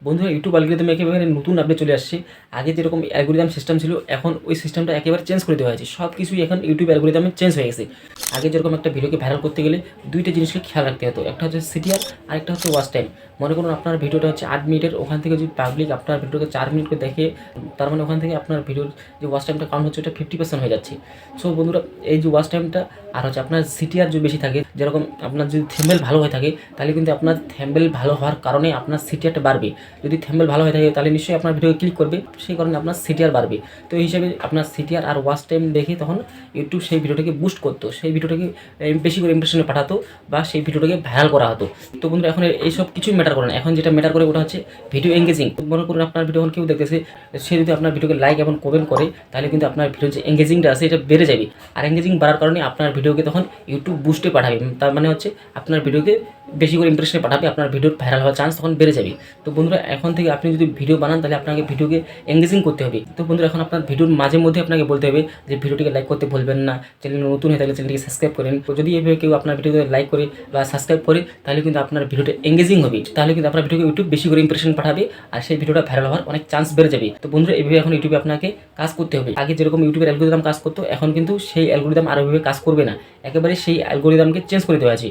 বন্ধুরা YouTube algorithm একেবারে নতুন আপডেট চলে আসছে। আগে যেরকম অ্যালগরিদম সিস্টেম ছিল, এখন ওই সিস্টেমটা একেবারে চেঞ্জ করে দেওয়া হয়েছে। সব কিছুই এখন ইউটিউব অ্যালগরিদমে চেঞ্জ হয়ে গেছে। আগে যেরকম একটা ভিডিওকে ভাইরাল করতে গেলে দুইটা জিনিসকে খেয়াল রাখতে হতো, একটা হচ্ছে সিটিআর আর একটা হচ্ছে ওয়াচ টাইম। মনে করুন আপনার ভিডিওটা হচ্ছে 8 মিনিটের, ওখান থেকে যদি পাবলিক আপনার ভিডিওকে 4 মিনিট করে দেখে, তার মানে ওখান থেকে আপনার ভিডিওর যে ওয়াচ টাইমটা কাউন্ট হচ্ছে ওটা 50% হয়ে যাচ্ছে। সো বন্ধুরা, এই যে ওয়াচ টাইমটা আর হচ্ছে আপনার সিটিআর যদি বেশি থাকে, যেরকম আপনার যদি থ্যাম্বনেল ভালো হয়ে থাকে, তাহলে কিন্তু আপনার থ্যাম্বনেল ভালো হওয়ার কারণে আপনার সিটিআরটা বাড়বে। যদি থ্যাম্বনেল ভালো হয়ে থাকে তাহলে নিশ্চয়ই আপনার ভিডিও ক্লিক করবে, সেই কারণে আপনার সিটিআর বাড়বে। তো এই হিসাবে আপনার সিটিআর আর ওয়াচ টাইম দেখে তখন ইউটিউব সেই ভিডিওটাকে বুস্ট করতো, সেই ভিডিওটাকে বেশি করে ইমপ্রেশনে পাঠাতো বা সেই ভিডিওটাকে ভাইরাল করা হতো। তো বন্ধুরা, এখন এইসব কিছুই ম্যাটার করে না। এখন যেটা ম্যাটার করে ওটা হচ্ছে ভিডিও এঙ্গেজিং। মনে করুন আপনার ভিডিও কেউ দেখতেছে, সে যদি আপনার ভিডিওকে লাইক এবং কমেন্ট করে, তাহলে কিন্তু আপনার ভিডিও যে এঙ্গেজিংটা আছে এটা বেড়ে যাবে। আর এঙ্গেজিং বাড়ার কারণে আপনার ভিডিওকে তখন ইউটিউব বুস্টে পাঠাবে। তার মানে হচ্ছে আপনার ভিডিওকে বেশি করে ইমপ্রেশনে পাঠাবে, আপনার ভিডিওর ভাইরাল হওয়ার চান্স তখন বেড়ে যাবে। তো বন্ধুরা, এখন থেকে আপনি যদি ভিডিও বানান তাহলে আপনাকে ভিডিওকে এঙ্গেজিং করতে হবে। তো বন্ধুরা, এখন আপনার ভিডিওর মাঝে মধ্যে আপনাকে বলতে হবে যে ভিডিওটিকে লাইক করতে ভুলবেন না, চ্যানেল নতুন হয়ে থাকলে চ্যানেলটিকে সাবস্ক্রাইব করেন। তো যদি এইভাবে কেউ আপনার ভিডিওতে লাইক করে বা সাবস্ক্রাইব করে, তাহলে কিন্তু আপনার ভিডিওটা এঙ্গেজিং হবে, তাহলে কিন্তু আপনার ভিডিওকে ইউটিউব বেশি করে ইমপ্রেশন পাঠাবে আর সেই ভিডিওটা ভাইরাল হওয়ার অনেক চান্স বেড়ে যাবে। তো বন্ধুরা, এইভাবে এখন ইউটিউবে আপনাকে কাজ করতে হবে। আগে যেরকম ইউটিউবের অ্যালগরিদম কাজ করতো, এখন কিন্তু সেই অ্যালগরিদম আর ওইভাবে কাজ করবে না, একেবারে সেই অ্যালগরিদমকে চেঞ্জ করে দেওয়া আছে।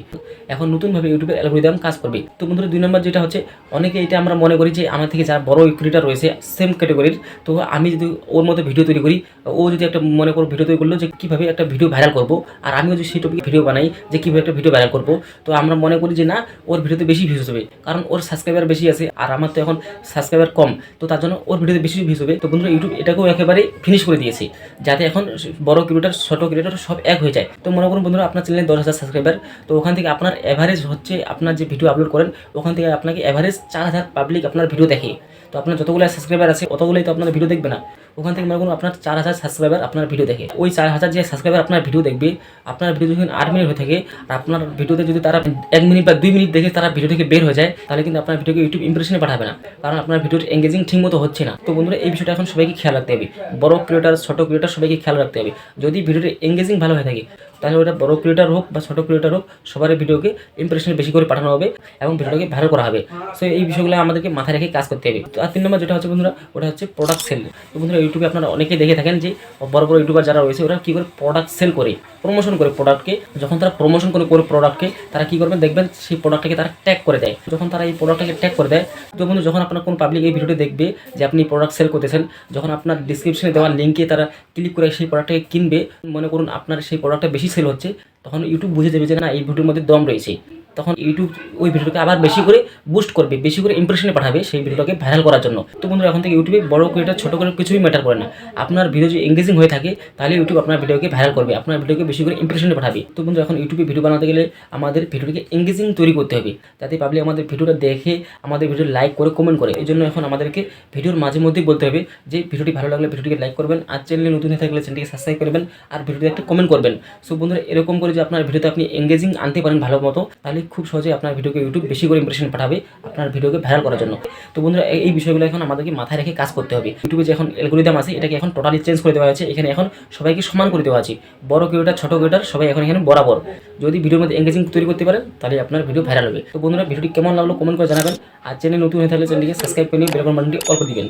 এখন নতুনভাবে ইউটিউবের অ্যালগরিদম কাজ করবে। তো বন্ধুরা, 2 নম্বর যেটা হচ্ছে, অনেকে এটা আমরা মনে করি যে আমার থেকে যারা বড় ক্রিয়েটর রয়েছে সেম ক্যাটাগরির, তো আমি যদি ওর মতো ভিডিও তৈরি করি, ও যদি একটা মনে করো ভিডিও তৈরি করলো যে কীভাবে একটা ভিডিও ভাইরাল করবো, আর আমিও যদি সেই টপিকে ভিডিও বানাই যে কীভাবে একটা ভিডিও ভাইরাল করবো, তো আমরা মনে করি যে না, ওর ভিডিওতে বেশি ভিউজ হবে, কারণ ওর সাবস্ক্রাইবার বেশি আছে আর আমার তো এখন সাবস্ক্রাইবার কম, তো তার জন্য ওর ভিডিওতে বেশি ভিউজ হবে। তো বন্ধুরা, ইউটিউব এটাকেও একেবারে ফিনিশ করে দিয়েছে, যাতে এখন বড় ক্রিয়েটর ছোট ক্রিয়েটর সব এক হয়ে যায়। তো মনে করুন বন্ধুরা, আপনার চ্যানেলে 10,000 সাবস্ক্রাইবার, তো ওখান থেকে আপনার অ্যাভারেজ হচ্ছে, আপনার যে ভিডিও আপলোড করেন ওখান থেকে আপনাকে অ্যাভারেজ 4,000 পাবলিক আপনার ভিডিও দেখে। তো আপনার যতগুলো সাবস্ক্রাইবার আছে অতগুলোই তো আপনার ভিডিও দেখবে না, ওখান থেকে মনে করুন আপনার 4,000 সাবস্ক্রাইবার আপনার ভিডিও দেখে। ওই 4,000 যে সাবস্ক্রাইবার আপনার ভিডিও দেখবে, আপনার ভিডিও যখন 8 মিনিট হয়ে থাকে, আর আপনার ভিডিওতে যদি তারা 1 মিনিট বা 2 মিনিট দেখে তারা ভিডিও থেকে বের হয়ে যায়, তাহলে কিন্তু আপনার ভিডিওকে ইউটিউব ইমপ্রেশনে পাঠাবে না, কারণ আপনার ভিডিওর এঙ্গেজিং ঠিক মতো হচ্ছে না। তো বন্ধুরা, এই বিষয়টা এখন সবাইকে খেয়াল রাখতে হবে। বড় ক্রিয়েটার ছোট ক্রিয়েটার সবাইকে খেয়াল রাখতে হবে। যদি ভিডিওর এঙ্গেজিং ভালো হয়ে থাকে, তাহলে ওটা বড় ক্রিয়েটার হোক বা ছোট ক্রিয়েটার হোক, সবার ভিডিওকে ইমপ্রেশনে বেশি করে পাঠানো হবে এবং ভিডিওটাকে ভাইরাল করা হবে। সো এই বিষয়গুলো আমাদেরকে মাথায় রেখে কাজ করতে হবে। তো আর 3 নম্বর যেটা হচ্ছে বন্ধুরা, ওটা হচ্ছে প্রোডাক্ট সেল। তো বন্ধুরা, ইউটিউবে আপনারা অনেকেই দেখে থাকেন যে বড় বড় ইউটিউবার যারা রয়েছে ওরা কী করে প্রোডাক্ট সেল করে, প্রমোশন করে প্রোডাক্টকে। যখন তারা প্রমোশন করে প্রোডাক্টকে, তারা কী করবেন দেখবেন, সেই প্রোডাক্টটাকে তারা ট্যাগ করে দেয়। যখন তারা এই প্রোডাক্টটাকে ট্যাগ করে দেয়, তো বন্ধু, যখন আপনার কোন পাবলিক এই ভিডিওটি দেখবে যে আপনি প্রোডাক্ট সেল করতেছেন, যখন আপনার ডিসক্রিপশনে দেওয়া লিঙ্কে তারা ক্লিক করে সেই প্রোডাক্টটাকে কিনবে, মনে করুন আপনার সেই প্রোডাক্টটা বেশি সেল হচ্ছে, তখন ইউটিউব বুঝে দেবে যে না, এই ভিডিওর মধ্যে দম রয়েছে। তখন ইউটিউব ওই ভিডিওটাকে আবার বেশি করে বুস্ট করবে, বেশি করে ইমপ্রেশনে পাঠাবে সেই ভিডিওটাকে ভাইরাল করার জন্য। তো বন্ধুরা, এখন থেকে ইউটিউবে বড় ক্রিয়েটর ছোট করে কিছুই ম্যাটার করে না। আপনার ভিডিও যদি এঙ্গেজিং হয়ে থাকে, তাহলে ইউটিউব আপনার ভিডিওকে ভাইরাল করবে, আপনার ভিডিওকে বেশি করে ইমপ্রেশনে পাঠাবে। তো বন্ধুরা, এখন ইউটিউবে ভিডিও বানাতে গেলে আমাদের ভিডিওটাকে এঙ্গেজিং তৈরি করতে হবে, যাতে পাবলিক আমাদের ভিডিওটা দেখে আমাদের ভিডিও লাইক করে কমেন্ট করে। এই জন্য এখন আমাদেরকে ভিডিওর মাঝে মধ্যেই বলতে হবে যে ভিডিওটি ভালো লাগলে ভিডিওটিকে লাইক করবেন, আর চ্যানেলে নতুন হয়ে থাকলে চ্যানেলটিকে সাবস্ক্রাইব করবেন, আর ভিডিওতে একটা কমেন্ট করবেন। সো বন্ধুরা, এরকম করে যে আপনার ভিডিওতে আপনি এঙ্গেজিং আনতে পারেন ভালো মতো, তাহলে খুব সহজে আপনার ভিডিওকে ইউটিউব বেশি করে ইমপ্রেশন পাঠাবে আপনার ভিডিওকে ভাইরাল করার জন্য। তো বন্ধুরা, এই বিষয়গুলো এখন আমাদেরকে মাথায় রেখে কাজ করতে হবে। ইউটিউবে যে এখন অ্যালগরিদম আছে, এটাকে এখন টোটালি চেঞ্জ করে দেওয়া হয়েছে। এখানে এখন সবাইকে সমান করে দেওয়া আছে, বড় ক্রিয়েটর ছোট ক্রিয়েটর সবাই এখন এখানে বরাবর। যদি ভিডিওর মধ্যে এঙ্গেজিং তৈরি করতে পারেন, তাহলে আপনার ভিডিও ভাইরাল হবে। তো বন্ধুরা, ভিডিওটি কেমন লাগলো কমেন্ট করে জানাবেন, আর চ্যানেল নতুন হয়ে থাকলে চ্যানেলটিকে সাবস্ক্রাইব করে নিয়ে বেল আইকন বাটনটি অল করে দিবেন।